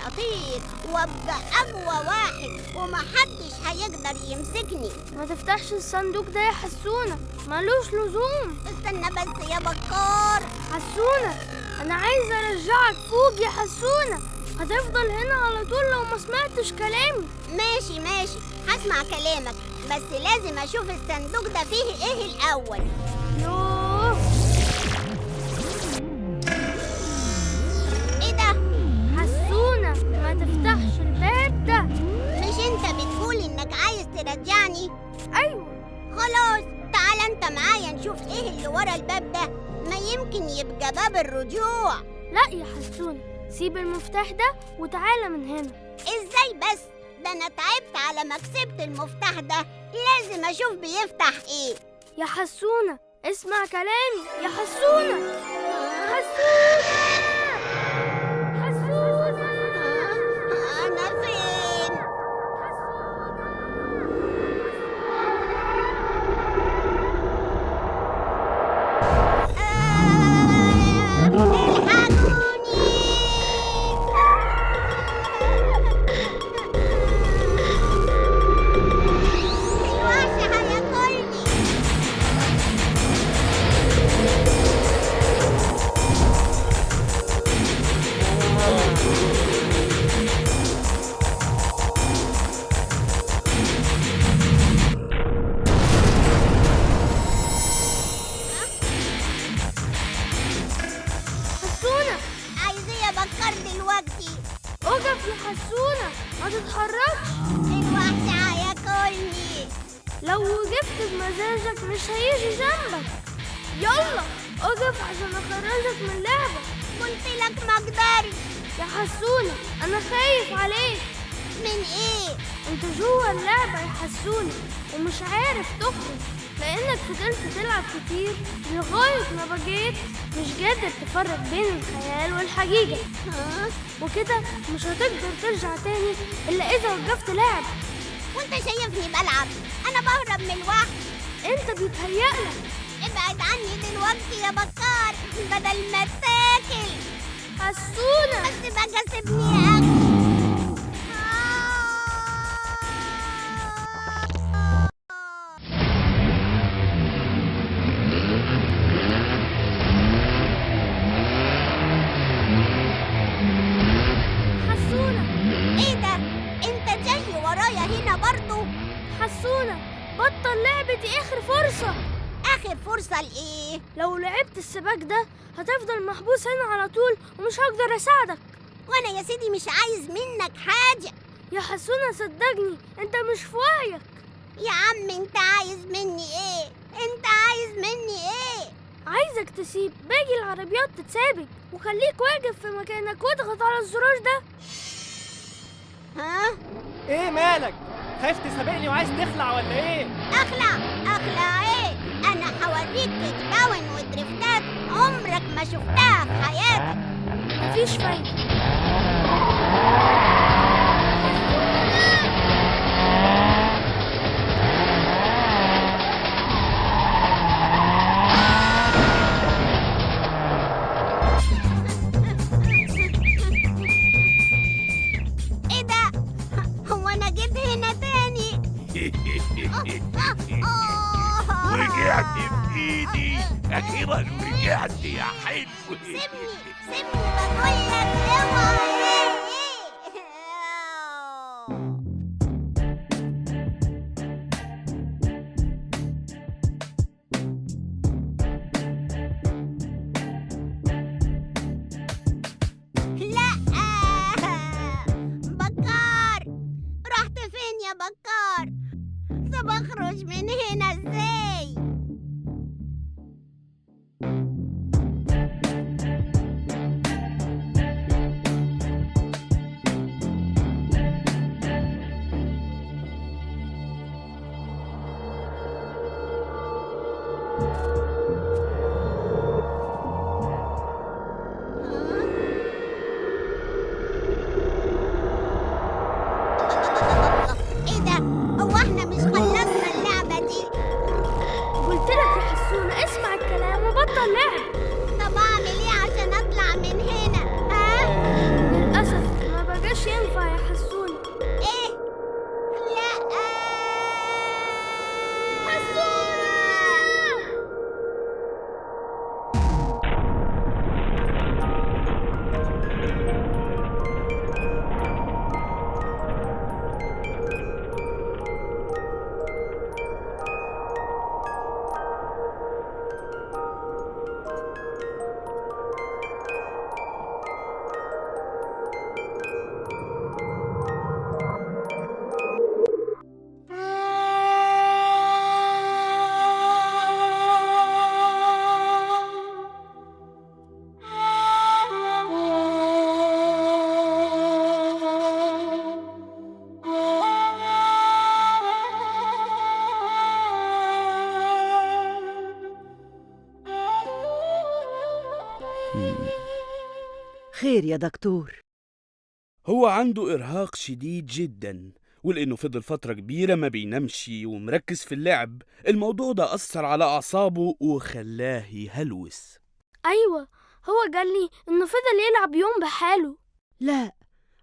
وابقى اقوى واحد ومحدش هيقدر يمسكني. ما تفتحش الصندوق ده يا حسونة، ملوش لزوم. استنى بس يا بكار. حسونة، انا عايزة ارجعك فوق يا حسونة. هتفضل هنا على طول لو ما سمعتش كلامي. ماشي هسمع كلامك، بس لازم اشوف الصندوق ده فيه ايه الاول. يوه، ايه ده؟ حسونة، ما تفتحش الباب ده. مش انت بتقول انك عايز ترجعني؟ ايوه. خلاص تعال انت معايا نشوف ايه اللي ورا الباب ده، ما يمكن يبقى باب الرجوع. لا يا حسونة، سيب المفتاح ده وتعالى من هنا. ازاي بس؟ ده انا تعبت على ما كسبت المفتاح ده، لازم اشوف بيفتح ايه. يا حسونة، اسمع كلامي يا حسونة. انا فين؟ اقف يا حسونة، ما تتحركش. الوحش هياكلني. لو وقفت بمزاجك مش هيجي جنبك. يلا اقف عشان اخرجك من اللعبة. قلت لك ما اقدرش يا حسونة، انا خايف عليك. من ايه؟ انت جوه اللعبة يا حسونة ومش عارف تخرج، لانك فضلت تلعب كتير لغاية ما بقيت مش قادر تفرق بين الخيال والحقيقة. وكده مش هتقدر ترجع تاني الا اذا وقفت لعب. وانت شايفني بلعب؟ انا بهرب من الوحش. انت بيتهيألك. ابعد عني دلوقتي يا بكار بدل ما تاكل. حسونة بس بقى سيبني اكل. حسونة ايه ده؟ انت جاي ورايا هنا برضو؟ حسونة بطل لعبة، دي اخر فرصة. اخر فرصة لايه؟ لو لعبت السباق ده هتفضل محبوس هنا على طول ومش هقدر اساعدك. وانا يا سيدي مش عايز منك حاجة. يا حسونة صدقني انت مش في وعيك. يا عم انت عايز مني ايه؟ انت عايز مني ايه؟ عايزك تسيب باقي العربيات تتسابق وخليك واقف في مكانك واضغط على الزرار ده. ها؟ ايه مالك؟ خايف تسابقني وعايز تخلع ولا ايه؟ اخلع ايه؟ انا هوريك كيك داون ودريفتات عمرك ما شفتها في حياتك. مفيش فايدة. ايه ده؟ هو انا جيت هنا تاني؟ رجعت بإيدي أخيرا، رجعت يا حلو. سيبني بقولك اوعى. لا بكار، رحت فين يا بكار؟ طب اخرج من هنا ازاي؟ ايه ده؟ هو احنا مش خلصنا اللعبة دي؟ قلت لك يا حسونة اسمع الكلام وبطل لعب. طب اعمل ايه عشان اطلع من هنا؟ ها؟ للأسف ما بقاش ينفع يا حسونة. ايه؟ لا حسونة خير يا دكتور؟ هو عنده إرهاق شديد جدا، ولأنه فضل فترة كبيرة ما بينامش ومركز في اللعب، الموضوع ده أثر على أعصابه وخلاه يهلوس. أيوة، هو قال لي إنه فضل يلعب يوم بحاله. لا،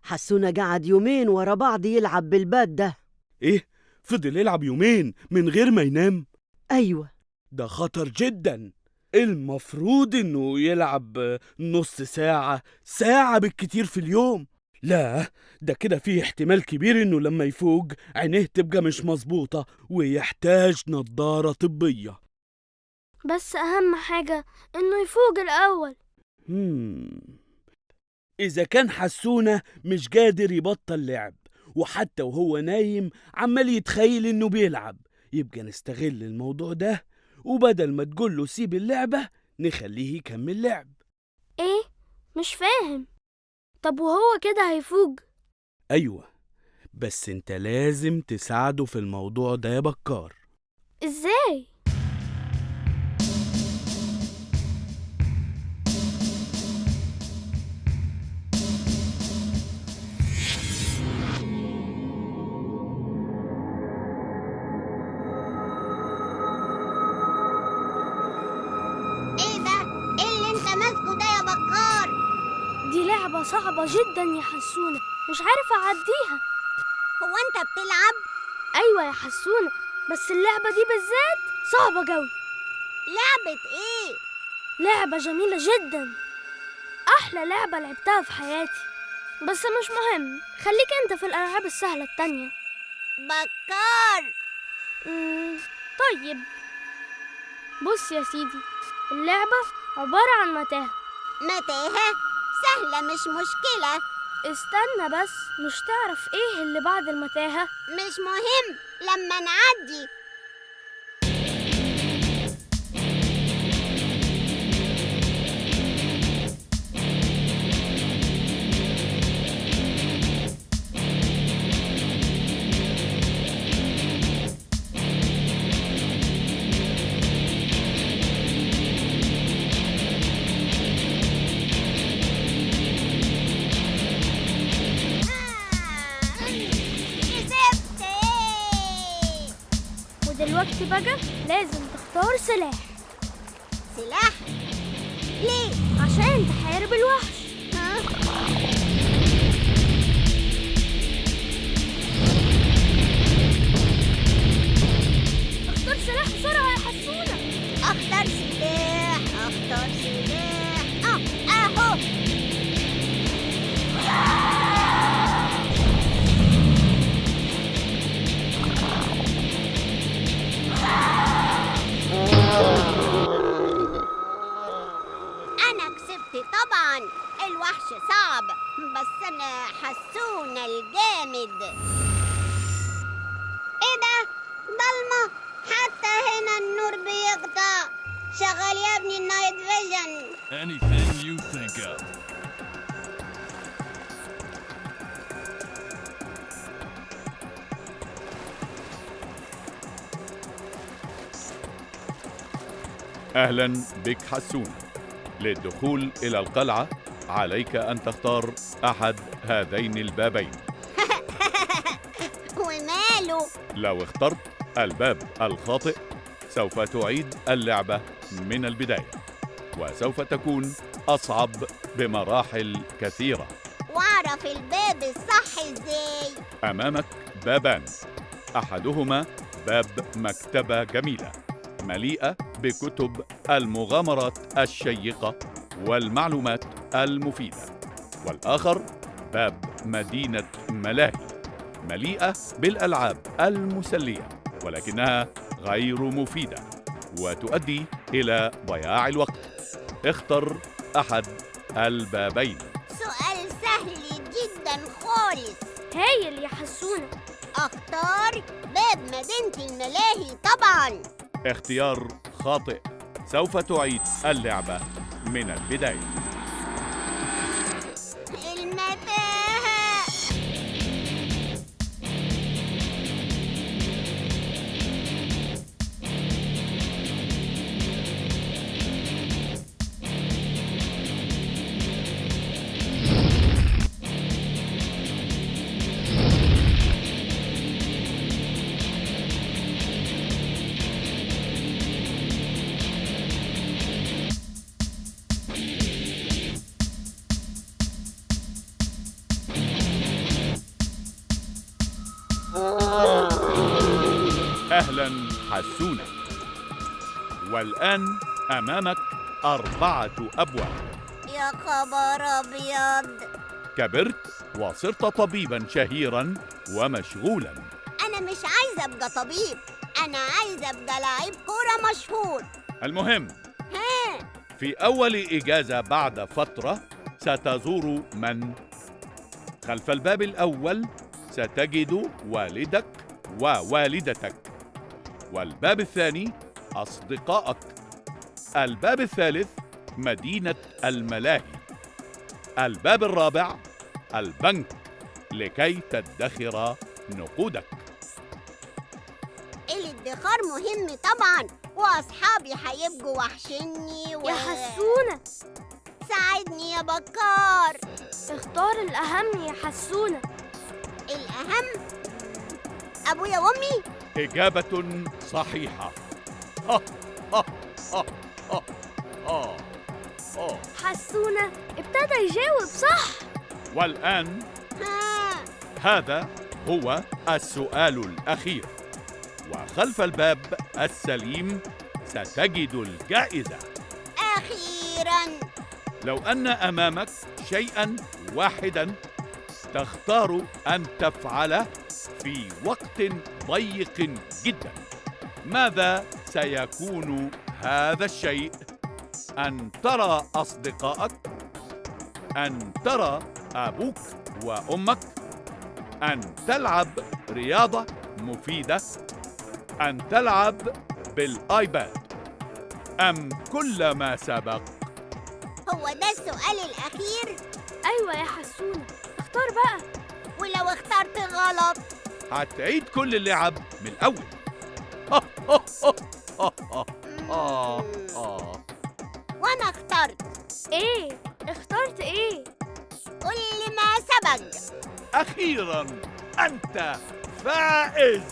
حسونة قعد يومين ورا بعض يلعب بالباد ده. إيه؟ فضل يلعب يومين من غير ما ينام؟ أيوة. ده خطر جدا. المفروض إنه يلعب نص ساعة، ساعة بالكتير في اليوم. لا، ده كده فيه احتمال كبير إنه لما يفوق عينيه تبقى مش مظبوطة ويحتاج نظارة طبية. بس أهم حاجة إنه يفوق الأول. إذا كان حسونة مش قادر يبطل لعب، وحتى وهو نايم عمال يتخيل إنه بيلعب، يبقى نستغل الموضوع ده، وبدل ما تقوله سيب اللعبة نخليه يكمل لعب. إيه؟ مش فاهم. طب وهو كده هيفوق؟ أيوة، بس انت لازم تساعده في الموضوع ده يا بكار. ازاي؟ ايه ده؟ ايه اللي انت ماسكه ده يا بكار؟ دي لعبة صعبة جدا يا حسونة، مش عارفة أعديها. هو انت بتلعب؟ أيوة يا حسونة، بس اللعبة دي بالذات صعبة جوي. لعبة ايه؟ لعبة جميلة جدا، أحلى لعبة لعبتها في حياتي. بس مش مهم، خليك أنت في الألعاب السهلة التانية. بكار. طيب بص يا سيدي، اللعبة عبارة عن متاهة. متاهة؟ سهلة مش مشكلة. استنى بس، مش تعرف ايه اللي بعد المتاهة؟ مش مهم لما نعدي. ودلوقتي بقى لازم تختار سلاح. سلاح؟ ليه؟ عشان تحارب الوحش. اختار سلاح بسرعة يا حسونة. اختار سلاح، اختار سلاح. اهو. أنا كسبت طبعا، الوحش صعب بس أنا حسونة الجامد. إيه ده؟ ضلمة، حتى هنا النور بيقطع. شغل يا ابني النايت فيجن. Anything you think of. أهلا بك حسون. للدخول إلى القلعة عليك أن تختار أحد هذين البابين. وماله؟ لو اخترت الباب الخاطئ سوف تعيد اللعبة من البداية، وسوف تكون أصعب بمراحل كثيرة. وأعرف الباب الصح إزاي؟ أمامك بابان، أحدهما باب مكتبة جميلة مليئة بكتب المغامرات الشيقة والمعلومات المفيدة، والآخر باب مدينة ملاهي مليئة بالألعاب المسلية ولكنها غير مفيدة وتؤدي إلى ضياع الوقت. اختر أحد البابين. سؤال سهل جدا خالص. هايل يا حسونة. اختار باب مدينة الملاهي طبعا. اختيار خاطئ، سوف تعيد اللعبة من البداية. المتاهة. أهلا حسونة. والآن أمامك 4 أبواب. يا خبر أبيض. كبرت وصرت طبيبا شهيرا ومشغولا. أنا مش عايزة أبقى طبيب، أنا عايزة أبقى لعيب كورة مشهور. المهم ها؟ في أول إجازة بعد فترة ستزور من؟ خلف الباب الأول ستجد والدك ووالدتك، والباب الثاني أصدقائك، الباب الثالث مدينة الملاهي، الباب الرابع البنك، لكي تدخر نقودك. الادخار مهم طبعا، واصحابي هيبقوا وحشني يا حسونة ساعدني يا بكار. اختار الأهم يا حسونة. الأهم أبويا وأمي. إجابة صحيحة. حسونة ابتدى يجاوب صح. والآن هذا هو السؤال الأخير، وخلف الباب السليم ستجد الجائزة. أخيراً. لو أن أمامك شيئاً واحداً تختار أن تفعله في وقت ضيق جداً، ماذا سيكون هذا الشيء؟ أن ترى أصدقائك، أن ترى أبوك وأمك، أن تلعب رياضة مفيدة، أن تلعب بالآيباد، أم كل ما سبق؟ هو ده السؤال الأخير؟ أيوة يا حسونة، اختار بقى. ولو اخترت غلط؟ هتعيد كل اللعب من الأول. وأنا اخترت. إيه؟ اخترت إيه؟ كل ما سبق. أخيراً أنت فائز.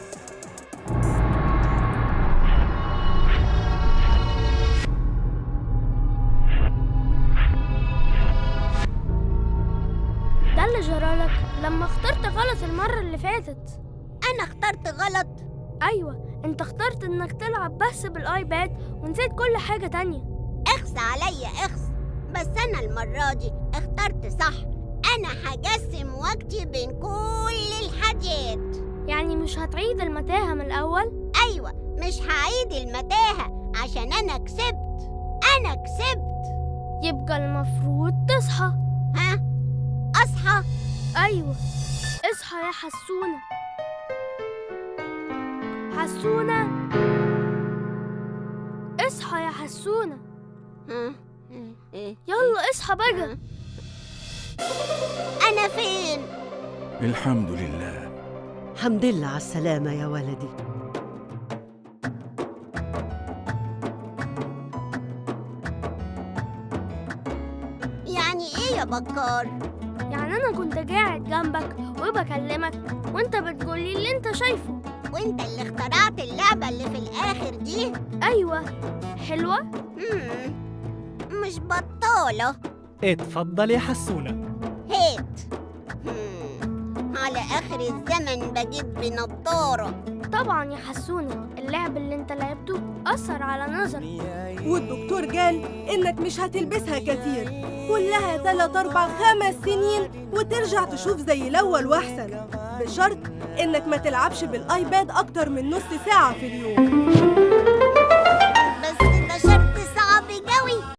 ده اللي جرالك لما اخترت غلط المرة اللي فاتت. أنا اخترت غلط؟ أيوة، أنت اخترت إنك تلعب بس بالآيباد ونسيت كل حاجة تانية. اخس عليا اخس، بس أنا المرة دي اخترت صح. أنا هقسم وقتي بين كل الحاجات. يعني مش هتعيد المتاهة من الأول؟ أيوة، مش هعيد المتاهة عشان أنا كسبت. أنا كسبت. يبقى المفروض تصحى. ها؟ أصحى؟ أيوة، اصحى يا حسونة. حسونة، اصحى يا حسونة. يلا اصحى بقى. أنا فين؟ الحمد لله. الحمد لله على السلامة يا ولدي. يعني إيه يا بكار؟ يعني أنا كنت قاعد جنبك وبكلمك وأنت بتقولي اللي أنت شايفه. وأنت اللي اخترعت اللعبة اللي في الآخر دي؟ أيوة. حلوة؟ مش بطالة. اتفضل يا حسونة. هات. على آخر الزمن بجيب بنضارة. طبعا يا حسونة، اللعب اللي انت لعبته أثر على نظري. والدكتور قال إنك مش هتلبسها كتير، كلها 3 4 5 سنين وترجع تشوف زي الأول وأحسن، بشرط إنك ما تلعبش بالآيباد أكتر من نص ساعة في اليوم.